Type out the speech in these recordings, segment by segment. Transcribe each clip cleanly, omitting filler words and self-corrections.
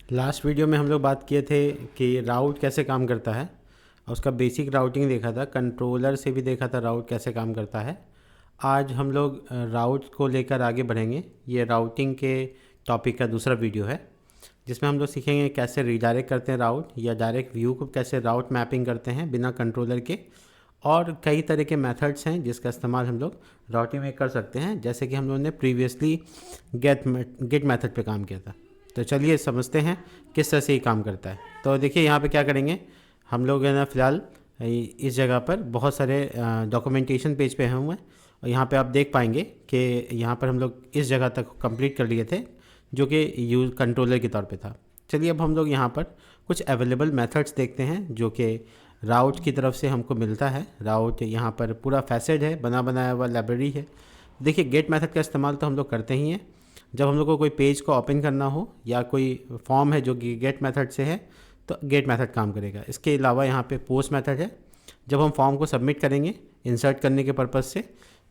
Last video में हम लोग बात किए थे कि राउट कैसे काम करता है और उसका बेसिक राउटिंग देखा था, कंट्रोलर से भी देखा था राउट कैसे काम करता है। आज हम लोग राउट को लेकर आगे बढ़ेंगे। ये राउटिंग के टॉपिक का दूसरा वीडियो है जिसमें हम लोग सीखेंगे कैसे रिडायरेक्ट करते हैं राउट या डायरेक्ट व्यू को कैसे राउट मैपिंग करते हैं बिना कंट्रोलर के, और कई तरह के मेथड्स हैं जिसका इस्तेमाल हम लोग राउटिंग में कर सकते हैं, जैसे कि हम लोगों ने प्रीवियसली गेट मेथड पे काम किया था। तो चलिए समझते हैं किस तरह से ये काम करता है। तो देखिए यहाँ पे क्या करेंगे हम लोग, है ना, फ़िलहाल इस जगह पर बहुत सारे डॉक्यूमेंटेशन पेज पे हुए हैं और यहाँ पे आप देख पाएंगे कि यहाँ पर हम लोग इस जगह तक कंप्लीट कर लिए थे जो कि यूज कंट्रोलर के तौर पे था। चलिए अब हम लोग यहाँ पर कुछ अवेलेबल मेथड्स देखते हैं जो कि राउट की तरफ से हमको मिलता है। राउट यहाँ पर पूरा फैसेड है, बना बनाया हुआ लाइब्रेरी है। देखिए गेट मेथड का इस्तेमाल तो हम लोग करते ही हैं जब हम लोग को कोई पेज को ओपन करना हो या कोई फॉर्म है जो कि गेट मेथड से है तो गेट मेथड काम करेगा। इसके अलावा यहाँ पे पोस्ट मेथड है, जब हम फॉर्म को सबमिट करेंगे इंसर्ट करने के पर्पज़ से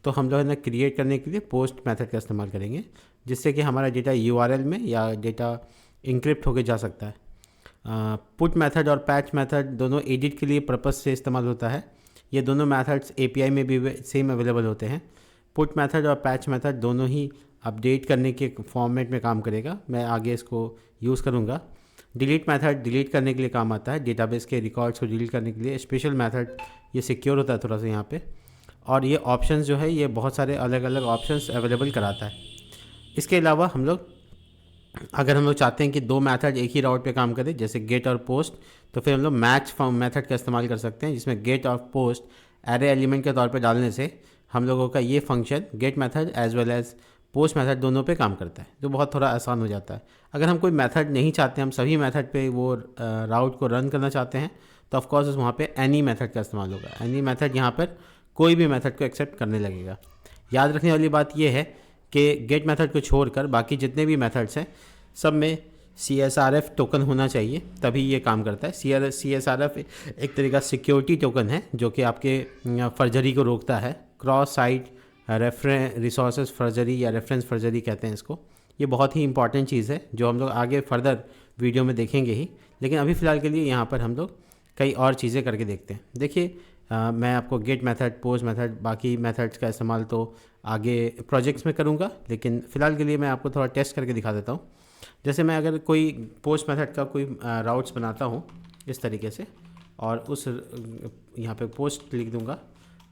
तो हम लोग है ना क्रिएट करने के लिए पोस्ट मेथड का इस्तेमाल करेंगे, जिससे कि हमारा डेटा यूआरएल में या डेटा इंक्रिप्ट होके जा सकता है। पुट मेथड और पैच मेथड दोनों एडिट के लिए पर्पज़ से इस्तेमाल होता है। ये दोनों मेथड्स एपीआई में भी सेम अवेलेबल होते हैं। पुट मेथड और पैच मेथड दोनों ही अपडेट करने के फॉर्मेट में काम करेगा, मैं आगे इसको यूज़ करूँगा। डिलीट मेथड डिलीट करने के लिए काम आता है, डेटाबेस के रिकॉर्ड्स को डिलीट करने के लिए। स्पेशल मेथड ये सिक्योर होता है थोड़ा सा यहाँ पे, और ये ऑप्शंस जो है ये बहुत सारे अलग अलग ऑप्शंस अवेलेबल कराता है। इसके अलावा हम लोग अगर हम लोग चाहते हैं कि दो मेथड एक ही राउट पे काम करें जैसे गेट और पोस्ट, तो फिर हम लोग मैच मेथड का इस्तेमाल कर सकते हैं, जिसमें गेट और पोस्ट एरे एलिमेंट के तौर पे डालने से हम लोगों का ये function get method as well as post method दोनों पे काम करता है, जो बहुत थोड़ा आसान हो जाता है। अगर हम कोई मेथड नहीं चाहते, हम सभी मेथड पे वो राउट को रन करना चाहते हैं, तो ऑफकोर्स वहाँ पे एनी मेथड का इस्तेमाल होगा। एनी मेथड यहाँ पर कोई भी मेथड को एक्सेप्ट करने लगेगा। याद रखने वाली बात यह है कि गेट मेथड को छोड़कर बाकी जितने भी मेथड्स हैं सब में CSRF टोकन होना चाहिए, तभी ये काम करता है। CSRF एक तरीका सिक्योरिटी टोकन है जो कि आपके फर्जरी को रोकता है। क्रॉस साइट रिसोर्सेज फर्जरी या रेफरेंस फर्जरी कहते हैं इसको। ये बहुत ही इंपॉर्टेंट चीज़ है जो हम लोग आगे फर्दर वीडियो में देखेंगे ही, लेकिन अभी फ़िलहाल के लिए यहाँ पर हम लोग कई और चीज़ें करके देखते हैं। देखिए मैं आपको गेट मेथड, पोस्ट मेथड, बाकी मेथड्स का इस्तेमाल तो आगे प्रोजेक्ट्स में करूँगा, लेकिन फ़िलहाल के लिए मैं आपको थोड़ा टेस्ट करके दिखा देता हूँ। जैसे मैं अगर कोई पोस्ट मेथड का कोई राउट्स बनाता हूँ इस तरीके से, और उस यहाँ पे पोस्ट लिख दूँगा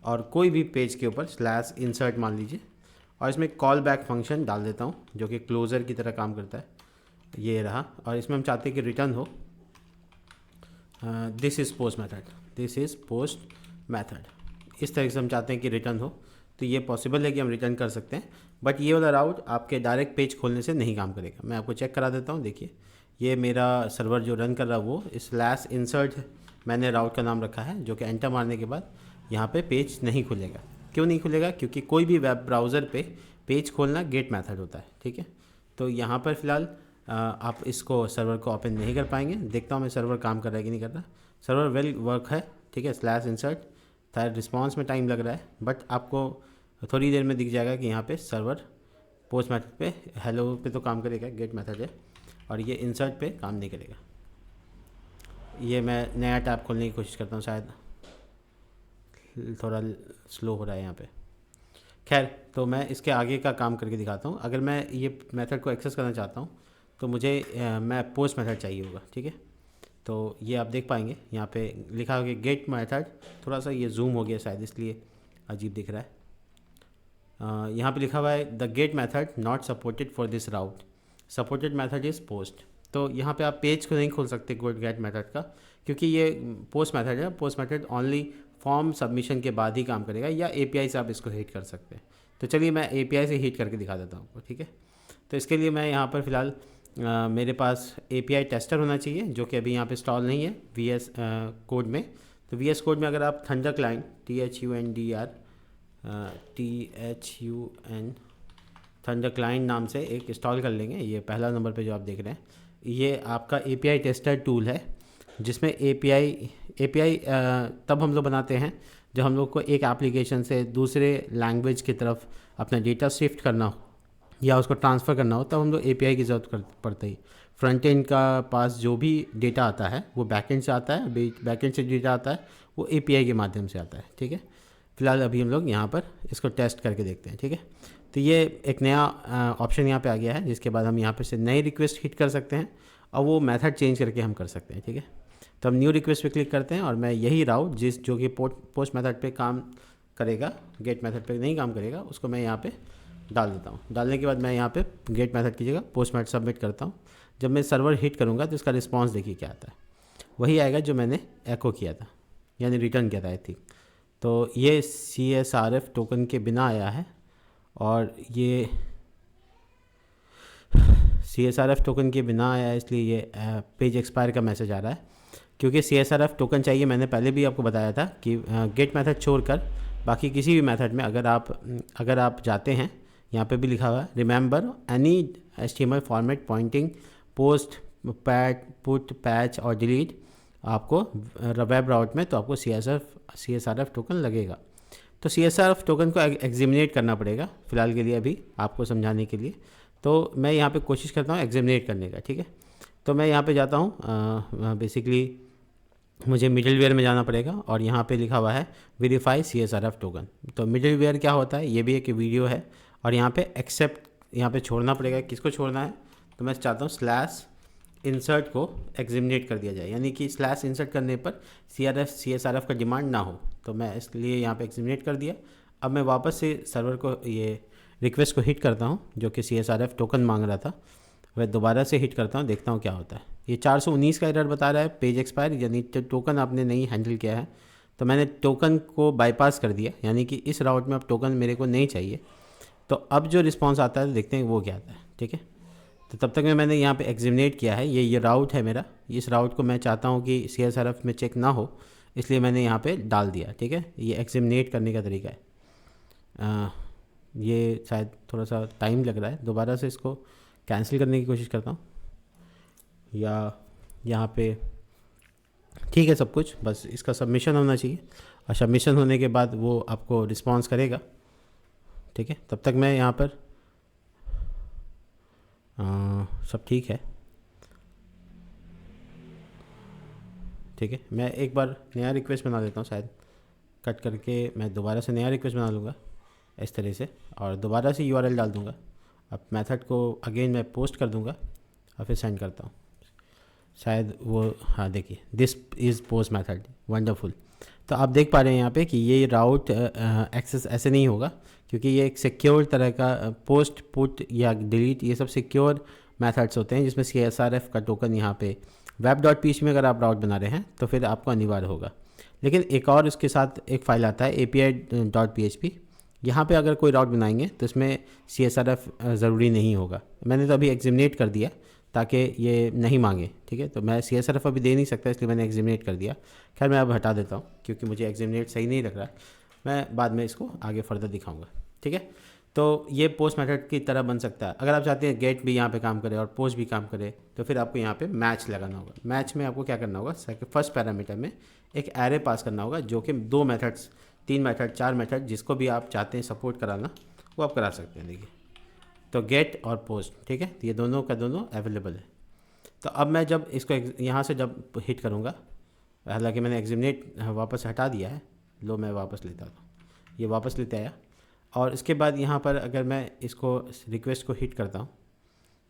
और कोई भी पेज के ऊपर स्लैश इंसर्ट मान लीजिए, और इसमें कॉल बैक फंक्शन डाल देता हूँ जो कि क्लोज़र की तरह काम करता है। ये रहा, और इसमें हम चाहते हैं कि रिटर्न हो this is post method, this is post method, इस तरह से हम चाहते हैं कि रिटर्न हो। तो ये पॉसिबल है कि हम रिटर्न कर सकते हैं, बट ये वाला राउट आपके डायरेक्ट पेज खोलने से नहीं काम करेगा। मैं आपको चेक करा देता हूँ। देखिए ये मेरा सर्वर जो रन कर रहा है वो स्लैश इंसर्ट मैंने राउट का नाम रखा है, जो कि एंटर मारने के बाद यहाँ पे पेज नहीं खुलेगा। क्यों नहीं खुलेगा? क्योंकि कोई भी वेब ब्राउज़र पे पेज खोलना गेट मेथड होता है, ठीक है। तो यहाँ पर फ़िलहाल आप इसको सर्वर को ओपन नहीं कर पाएंगे। देखता हूँ मैं सर्वर काम कर रहा है कि नहीं कर रहा। सर्वर वेल वर्क है, ठीक है। स्लैश इंसर्ट था, रिस्पॉन्स में टाइम लग रहा है, बट आपको थोड़ी देर में दिख जाएगा कि यहाँ पे सर्वर पोस्ट मेथड पे हेलो पे तो काम करेगा, गेट मेथड है, और ये इंसर्ट पे काम नहीं करेगा। ये मैं नया टैब खोलने की कोशिश करता हूँ, शायद थोड़ा स्लो हो रहा है यहाँ पे। खैर, तो मैं इसके आगे का काम करके दिखाता हूँ। अगर मैं ये मेथड को एक्सेस करना चाहता हूँ तो मुझे मैं पोस्ट मेथड चाहिए होगा, ठीक है। तो ये आप देख पाएंगे यहाँ पे लिखा होगा गेट मेथड, थोड़ा सा ये जूम हो गया शायद इसलिए अजीब दिख रहा है। यहाँ पे लिखा हुआ है the get method not supported for this route, supported method is post. तो यहाँ पे आप पेज को नहीं खोल सकते गेट मेथड का, क्योंकि ये पोस्ट मेथड है। Post method only form submission के बाद ही काम करेगा, या API से आप इसको हिट कर सकते हैं। तो चलिए मैं API से हिट करके दिखा देता हूँ, ठीक है। तो इसके लिए मैं यहाँ पर फ़िलहाल मेरे पास API टेस्टर होना चाहिए, जो कि अभी यहाँ पे इंस्टॉल नहीं है VS कोड में। तो VS कोड में अगर आप thunder client THUN thunder client नाम से एक इंस्टॉल कर लेंगे, ये पहला नंबर पे जो आप देख रहे हैं, ये आपका API टेस्टर टूल है, जिसमें API तब हम लोग बनाते हैं जब हम लोग को एक एप्लीकेशन से दूसरे लैंग्वेज की तरफ अपना डेटा शिफ्ट करना हो, या उसको ट्रांसफ़र करना हो, तब हम लोग एपीआई की ज़रूरत पड़ता ही। फ्रंट एंड का पास जो भी डेटा आता है वो बैकएंड से आता है, बैकएंड से डेटा आता है वो एपीआई के माध्यम से आता है, ठीक है। फ़िलहाल अभी हम लोग यहाँ पर इसको टेस्ट करके देखते हैं, ठीक है। तो ये एक नया ऑप्शन यहाँ पे आ गया है, जिसके बाद हम यहाँ पे से नई रिक्वेस्ट हिट कर सकते हैं और वो मेथड चेंज करके हम कर सकते हैं, ठीक है। तो हम न्यू रिक्वेस्ट पे क्लिक करते हैं और मैं यही राउट जो कि पोस्ट मेथड पे काम करेगा, गेट मेथड पे नहीं काम करेगा, उसको मैं यहाँ पे डाल देता हूँ। डालने के बाद मैं यहाँ पे गेट मेथड की जगह पोस्ट मेथड सबमिट करता हूँ। जब मैं सर्वर हिट करूँगा तो इसका रिस्पॉन्स देखिए क्या आता है, वही आएगा जो मैंने एको किया था, यानी रिटर्न किया था आई थिंक। तो ये CSRF टोकन के बिना आया है और ये CSRF टोकन के बिना आया है, इसलिए ये पेज एक्सपायर का मैसेज आ रहा है। क्योंकि CSRF टोकन चाहिए, मैंने पहले भी आपको बताया था कि गेट मेथड छोड़कर बाकी किसी भी मेथड में अगर आप जाते हैं, यहाँ पे भी लिखा हुआ है remember any HTML format pointing post put patch और डिलीट, आपको वेब राउट में तो आपको CSRF टोकन लगेगा। तो CSRF टोकन को एग्जामिनेट करना पड़ेगा फ़िलहाल के लिए, अभी आपको समझाने के लिए। तो मैं यहाँ पे कोशिश करता हूँ एग्जामिनेट करने का, ठीक है। तो मैं यहाँ पे जाता हूँ, बेसिकली मुझे मिडिलवेयर में जाना पड़ेगा और यहाँ पे लिखा हुआ है वेरीफाई CSRF टोकन। तो मिडिलवेयर क्या होता है, ये भी एक वीडियो है और यहाँ पे एक्सेप्ट यहाँ पे छोड़ना पड़ेगा। किसको छोड़ना है, तो मैं चाहता हूँ स्लैश इंसर्ट को एग्जामिनेट कर दिया जाए, यानी कि स्लैश इंसर्ट करने पर CSRF का डिमांड ना हो। तो मैं इसलिए यहाँ पे एग्जामिनेट कर दिया। अब मैं वापस से सर्वर को ये रिक्वेस्ट को हिट करता हूँ जो कि CSRF टोकन मांग रहा था, वह दोबारा से हिट करता हूँ, देखता हूँ क्या होता है। ये 419 का एरर बता रहा है, पेज एक्सपायर, यानी टोकन आपने नहीं हैंडल किया है। तो मैंने टोकन को बाईपास कर दिया, यानी कि इस राउट में अब टोकन मेरे को नहीं चाहिए। तो अब जो रिस्पॉन्स आता है देखते हैं वो क्या आता है, ठीक है। तो तब तक मैंने यहाँ पे एग्जामिनेट किया है, ये राउट है मेरा, इस राउट को मैं चाहता हूँ कि CSRF में चेक ना हो, इसलिए मैंने यहाँ पे डाल दिया, ठीक है। ये एग्जामिनेट करने का तरीका है। ये शायद थोड़ा सा टाइम लग रहा है, दोबारा से इसको कैंसिल करने की कोशिश करता हूँ, या यहाँ पे ठीक है सब कुछ, बस इसका सबमिशन होना चाहिए और सबमिशन होने के बाद वो आपको रिस्पॉन्स करेगा, ठीक है। तब तक मैं यहाँ पर सब ठीक है, ठीक है। मैं एक बार नया रिक्वेस्ट बना देता हूँ, शायद कट करके मैं दोबारा से नया रिक्वेस्ट बना लूँगा इस तरह से और दोबारा से URL डाल दूँगा। अब मेथड को अगेन मैं पोस्ट कर दूँगा और फिर सेंड करता हूँ, शायद वो, हाँ देखिए this is post method, wonderful. तो आप देख पा रहे हैं यहाँ पे कि ये राउट एक्सेस ऐसे नहीं होगा, क्योंकि ये एक सिक्योर तरह का पोस्ट पुट या डिलीट, ये सब सिक्योर मेथड्स होते हैं जिसमें CSRF का टोकन यहाँ पे web.php में अगर आप राउट बना रहे हैं तो फिर आपको अनिवार्य होगा। लेकिन एक और उसके साथ एक फ़ाइल आता है API.php, यहाँ पे अगर कोई राउट बनाएंगे तो इसमें CSRF ज़रूरी नहीं होगा। मैंने तो अभी एग्जामिनेट कर दिया ताकि ये नहीं मांगे, ठीक है। तो मैं CSRF अभी दे नहीं सकता, इसलिए मैंने एग्जामिनेट कर दिया। खैर मैं अब हटा देता हूँ क्योंकि मुझे एग्जामिनेट सही नहीं लग रहा, मैं बाद में इसको आगे फर्दर दिखाऊंगा, ठीक है। तो ये पोस्ट मेथड की तरह बन सकता है। अगर आप चाहते हैं गेट भी यहाँ पे काम करे और पोस्ट भी काम करे तो फिर आपको यहाँ पे मैच लगाना होगा। मैच में आपको क्या करना होगा, फर्स्ट पैरामीटर में एक एरे पास करना होगा जो कि 2 मेथड्स, 3 मेथड, 4 मेथड, जिसको भी आप चाहते हैं सपोर्ट कराना वो आप करा सकते हैं। देखिए तो गेट और पोस्ट, ठीक है, तो ये दोनों का दोनों अवेलेबल है। तो अब मैं जब इसको यहाँ से जब हिट करूँगा, हालांकि मैंने एग्जामिनेट वापस हटा दिया है, लो मैं वापस लेता हूँ, ये वापस लेते आया। और इसके बाद यहाँ पर अगर मैं इसको रिक्वेस्ट को हिट करता हूँ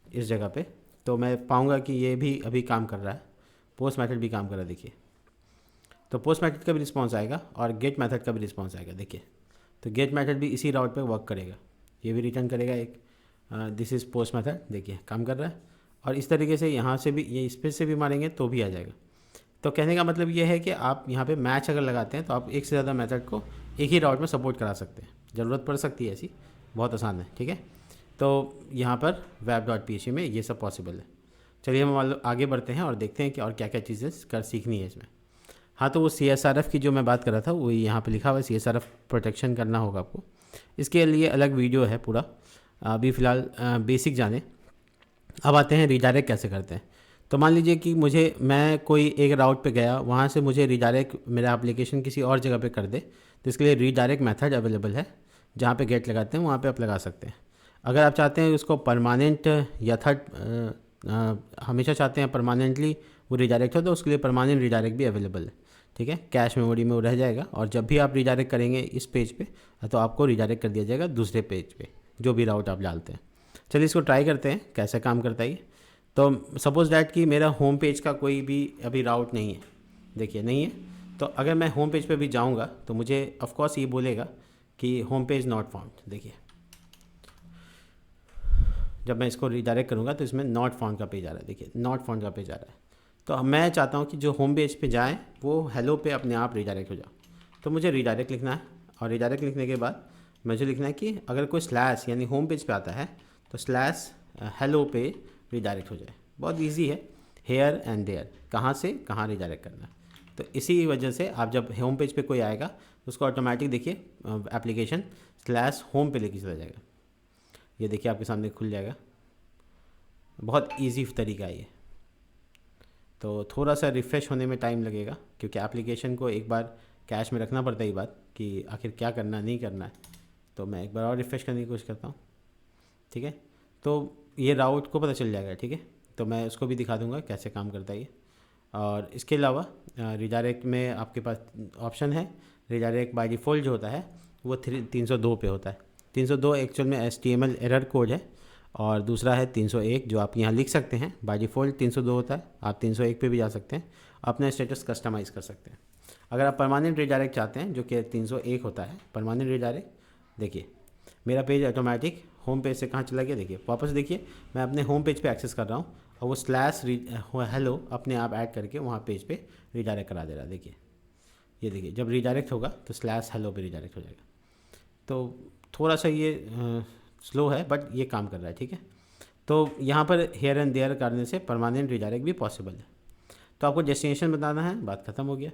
इस जगह पे, तो मैं पाऊँगा कि ये भी अभी काम कर रहा है, पोस्ट मेथड भी काम कर रहा है। देखिए तो पोस्ट मेथड का भी रिस्पॉन्स आएगा और गेट मेथड का भी रिस्पॉन्स आएगा। देखिए तो गेट मेथड भी इसी राउट पे वर्क करेगा, ये भी रिटर्न करेगा एक दिस इज़ पोस्ट मेथड, देखिए काम कर रहा है। और इस तरीके से यहाँ से भी, ये इस पे से भी मारेंगे तो भी आ जाएगा। तो कहने का मतलब ये है कि आप यहाँ पे मैच अगर लगाते हैं तो आप एक से ज़्यादा मेथड को एक ही राउट में सपोर्ट करा सकते हैं, ज़रूरत पड़ सकती है ऐसी, बहुत आसान है, ठीक है। तो यहाँ पर web.php में ये सब पॉसिबल है। चलिए हम आगे बढ़ते हैं और देखते हैं कि और क्या क्या चीज़ें सीखनी है इसमें। हाँ तो वो CSRF की जो मैं बात कर रहा था वो यहाँ पे लिखा हुआ है, CSRF प्रोटेक्शन करना होगा आपको, इसके लिए अलग वीडियो है पूरा, अभी फ़िलहाल बेसिक जाने। अब आते हैं रीडायरेक्ट कैसे करते हैं। तो मान लीजिए कि मैं कोई एक राउट पे गया, वहाँ से मुझे रीडायरेक्ट मेरा एप्लीकेशन किसी और जगह पे कर दे, तो इसके लिए रीडायरेक्ट मेथड अवेलेबल है, जहाँ पे गेट लगाते हैं वहाँ पे आप लगा सकते हैं। अगर आप चाहते हैं उसको परमानेंट या हमेशा चाहते हैं परमानेंटली वो रिडायरेक्ट हो, तो उसके लिए परमानेंट रिडायरेक्ट भी अवेलेबल है। ठीक है, कैश मेमोरी में वो रह जाएगा और जब भी आप रिडायरेक्ट करेंगे इस पेज पे तो आपको रिडायरेक्ट कर दिया जाएगा दूसरे पेज पे जो भी राउट आप डालते हैं। चलिए इसको ट्राई करते हैं कैसे काम करता है ये। तो सपोज़ दैट कि मेरा होम पेज का कोई भी अभी राउट नहीं है, देखिए नहीं है। तो अगर मैं होम पेज पे भी जाऊंगा तो मुझे ऑफ कोर्स ये बोलेगा कि होम पेज नॉट फाउंड। देखिए जब मैं इसको रिडायरेक्ट करूँगा तो इसमें नॉट फाउंड का पेज आ रहा है, देखिए नॉट फाउंड का पेज आ रहा है। तो अब मैं चाहता हूँ कि जो होम पेज पे जाएँ वो हेलो पे अपने आप रिडायरेक्ट हो जाए। तो मुझे रिडायरेक्ट लिखना है और रिडायरेक्ट लिखने के बाद मुझे लिखना है कि अगर कोई स्लैश यानी होम पेज पे आता है तो स्लैश हेलो पे रिडायरेक्ट हो जाए। बहुत ईजी है, हेयर एंड देयर, कहाँ से कहाँ रिडायरेक्ट करना है। तो इसी वजह से आप जब होम पेज पे कोई आएगा तो उसको ऑटोमेटिक देखिए एप्लीकेशन स्लैश होम पे लेके चला जाएगा। ये देखिए आपके सामने खुल जाएगा, बहुत इजी तरीका है ये। तो थोड़ा सा रिफ़्रेश होने में टाइम लगेगा क्योंकि एप्लीकेशन को एक बार कैश में रखना पड़ता है ये बात कि आखिर क्या करना नहीं करना है। तो मैं एक बार और रिफ़्रेश करने की कोशिश करता हूँ। ठीक है, तो ये राउट को पता चल जाएगा। ठीक है, तो मैं उसको भी दिखा दूँगा कैसे काम करता है ये। और इसके अलावा रिडायरेक्ट में आपके पास ऑप्शन है, रिडायरेक्ट बाय डिफ़ॉल्ट जो होता है वो 302 पे होता है। 302 एक्चुअल में HTML एरर कोड है और दूसरा है 301 जो आप यहाँ लिख सकते हैं। बाय डिफ़ॉल्ट 302 होता है, आप 301 पे भी जा सकते हैं, अपना स्टेटस कस्टमाइज़ कर सकते हैं। अगर आप परमानेंट रिडायरेक्ट चाहते हैं जो कि 301 होता है परमानेंट रिडायरेक्ट, देखिए मेरा पेज ऑटोमेटिक होम पेज से कहाँ चला गया, देखिए वापस देखिए मैं अपने होम पेज पे एक्सेस कर रहा हूँ और वो स्लैश हेलो अपने आप ऐड करके वहाँ पेज पे रिडायरेक्ट करा दे रहा है। देखिए ये देखिए जब रिडायरेक्ट होगा तो स्लैश हेलो पे रिडायरेक्ट हो जाएगा। तो थोड़ा सा ये स्लो है बट ये काम कर रहा है। ठीक है, तो यहाँ पर हेयर एंड देयर करने से परमानेंट रिडायरेक्ट भी पॉसिबल है। तो आपको डेस्टिनेशन बताना है, बात ख़त्म हो गया।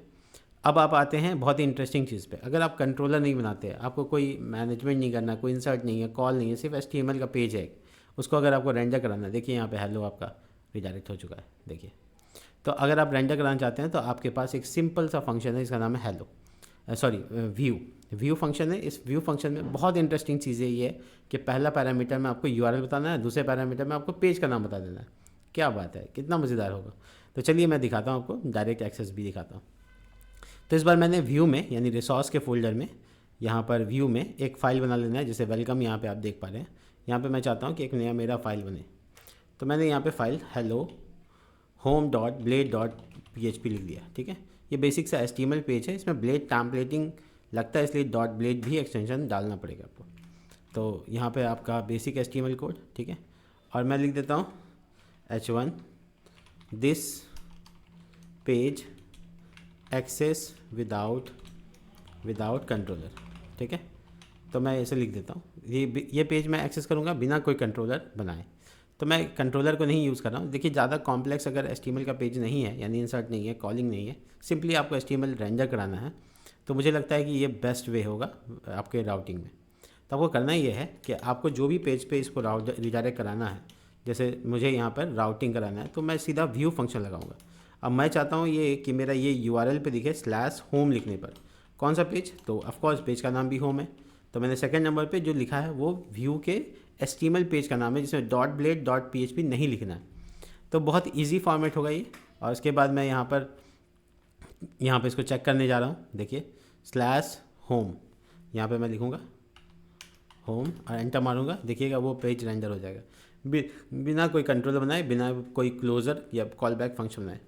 अब आप आते हैं बहुत ही इंटरेस्टिंग चीज़ पे। अगर आप कंट्रोलर नहीं बनाते, आपको कोई मैनेजमेंट नहीं करना, कोई इंसर्ट नहीं है, कॉल नहीं है, सिर्फ HTML का पेज है, उसको अगर आपको रेंडर कराना है, देखिए यहाँ पे हेलो आपका रिडायरेक्ट हो चुका है। देखिए तो अगर आप रेंडर कराना चाहते हैं तो आपके पास एक सिंपल सा फंक्शन है, इसका नाम है हेलो, सॉरी व्यू फंक्शन है। इस व्यू फंक्शन में बहुत इंटरेस्टिंग चीज़ ये है कि पहला पैरामीटर में आपको URL बताना है, दूसरे पैरामीटर में आपको पेज का नाम बता देना है। क्या बात है, कितना मज़ेदार होगा। तो चलिए मैं दिखाता हूँ आपको, डायरेक्ट एक्सेस भी दिखाता हूँ। तो इस बार मैंने व्यू में यानी रिसोर्स के फोल्डर में यहाँ पर व्यू में एक फ़ाइल बना लेना है, जैसे वेलकम यहाँ पे आप देख पा रहे हैं। यहाँ पे मैं चाहता हूँ कि एक नया मेरा फ़ाइल बने, तो मैंने यहाँ पे file hello home dot blade dot PHP लिख दिया। ठीक है, ये बेसिक सा HTML पेज है, इसमें ब्लेड टैम्पलेटिंग लगता है इसलिए डॉट ब्लेड भी एक्सटेंशन डालना पड़ेगा आपको। तो यहाँ पे आपका बेसिक HTML कोड। ठीक है, और मैं लिख देता हूँ H1 this page access without controller. ठीक है, तो मैं ऐसे लिख देता हूँ, ये पेज मैं एक्सेस करूँगा बिना कोई कंट्रोलर बनाए। तो मैं कंट्रोलर को नहीं यूज़ कर रहा हूँ। देखिए ज़्यादा कॉम्प्लेक्स अगर HTML का पेज नहीं है, यानी इंसर्ट नहीं है, कॉलिंग नहीं है, सिंपली आपको HTML रेंडर कराना है, तो मुझे लगता है कि ये बेस्ट वे होगा आपके राउटिंग में। तो आपको करना ये है कि आपको जो भी पेज पे इसको रिडायरेक्ट कराना है, जैसे मुझे यहाँ पर राउटिंग कराना है तो मैं सीधा व्यू फंक्शन लगाऊंगा। अब मैं चाहता हूँ ये कि मेरा ये URL पे दिखे स्लैश होम लिखने पर कौन सा पेज, तो ऑफकोर्स पेज का नाम भी होम है। तो मैंने सेकंड नंबर पे जो लिखा है वो व्यू के HTML पेज का नाम है, जिसमें डॉट ब्लेड डॉट PHP नहीं लिखना है। तो बहुत इजी फॉर्मेट होगा ये। और उसके बाद मैं यहाँ पर इसको चेक करने जा रहा हूँ। देखिए स्लैश होम, यहाँ पे मैं लिखूँगा होम और एंटर मारूंगा, देखिएगा वो पेज रेंडर हो जाएगा बिना कोई कंट्रोलर बनाए, बिना कोई क्लोज़र या कॉल बैक फंक्शन बनाए।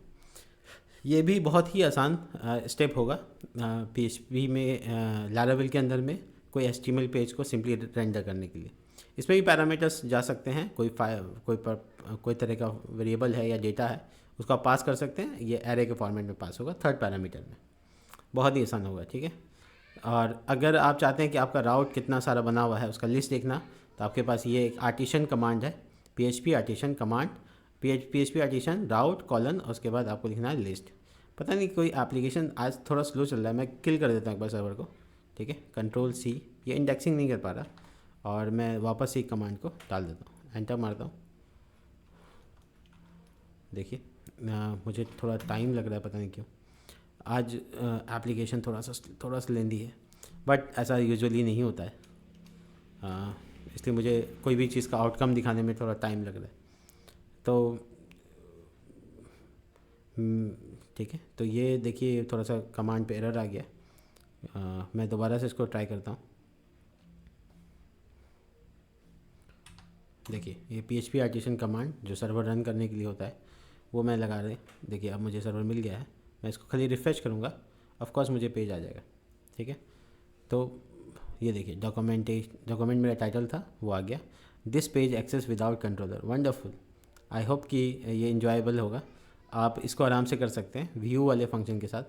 ये भी बहुत ही आसान स्टेप होगा PHP में लारावेल के अंदर में कोई HTML पेज को सिंपली रेंडर करने के लिए। इसमें भी पैरामीटर्स जा सकते हैं, कोई तरह का वेरिएबल है या डेटा है उसको आप पास कर सकते हैं, ये एरे के फॉर्मेट में पास होगा थर्ड पैरामीटर में, बहुत ही आसान होगा। ठीक है, और अगर आप चाहते हैं कि आपका राउट कितना सारा बना हुआ है उसका लिस्ट देखना, तो आपके पास ये एक आर्टिशन कमांड है, PHP artisan command, PHP artisan route colon, और उसके बाद आपको लिखना है लिस्ट। पता नहीं कोई एप्लीकेशन आज थोड़ा स्लो चल रहा है, मैं किल कर देता हूँ एक बार सर्वर को। ठीक है, कंट्रोल C, ये इंडेक्सिंग नहीं कर पा रहा और मैं वापस ही कमांड को डाल देता हूँ, एंटर मारता हूँ। देखिए मुझे थोड़ा टाइम लग रहा है, पता नहीं क्यों आज एप्लीकेशन थोड़ा सा लेंदी है, बट ऐसा यूजुअली नहीं होता है। इसलिए मुझे कोई भी चीज़ का आउटकम दिखाने में थोड़ा टाइम लग रहा है। तो ठीक है, तो ये देखिए थोड़ा सा कमांड पे एरर आ गया। मैं दोबारा से इसको ट्राई करता हूँ। देखिए ये PHP आर्टिसन कमांड जो सर्वर रन करने के लिए होता है वो मैं लगा रहे। देखिए अब मुझे सर्वर मिल गया है, मैं इसको खाली रिफ़्रेश करूँगा, ऑफ कोर्स मुझे पेज आ जाएगा। ठीक है, तो ये देखिए डॉक्यूमेंट मेरा टाइटल था वो आ गया। This page access without controller, wonderful. I hope कि ये इन्जॉयबल होगा, आप इसको आराम से कर सकते हैं व्यू वाले फंक्शन के साथ।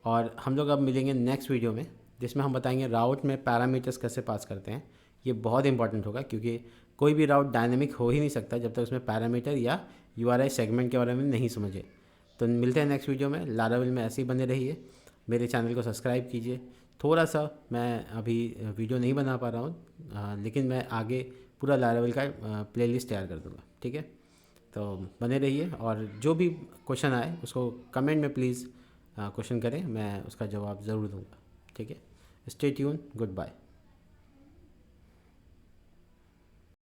और हम लोग अब मिलेंगे नेक्स्ट वीडियो में जिसमें हम बताएंगे राउट में पैरामीटर्स कैसे पास करते हैं। ये बहुत इंपॉर्टेंट होगा क्योंकि कोई भी राउट डायनेमिक हो ही नहीं सकता जब तक उसमें पैरामीटर या URI सेगमेंट के बारे में नहीं समझे। तो मिलते हैं नेक्स्ट वीडियो में। लारावेल में ऐसे ही बने रहिए, मेरे चैनल को सब्सक्राइब कीजिए। थोड़ा सा मैं अभी वीडियो नहीं बना पा रहा हूँ, लेकिन मैं आगे पूरा लारावेल का प्लेलिस्ट तैयार कर दूँगा। ठीक है, तो बने रहिए और जो भी क्वेश्चन आए उसको कमेंट में प्लीज़ क्वेश्चन करें, मैं उसका जवाब ज़रूर दूँगा। ठीक है, स्टे ट्यून, गुड बाय।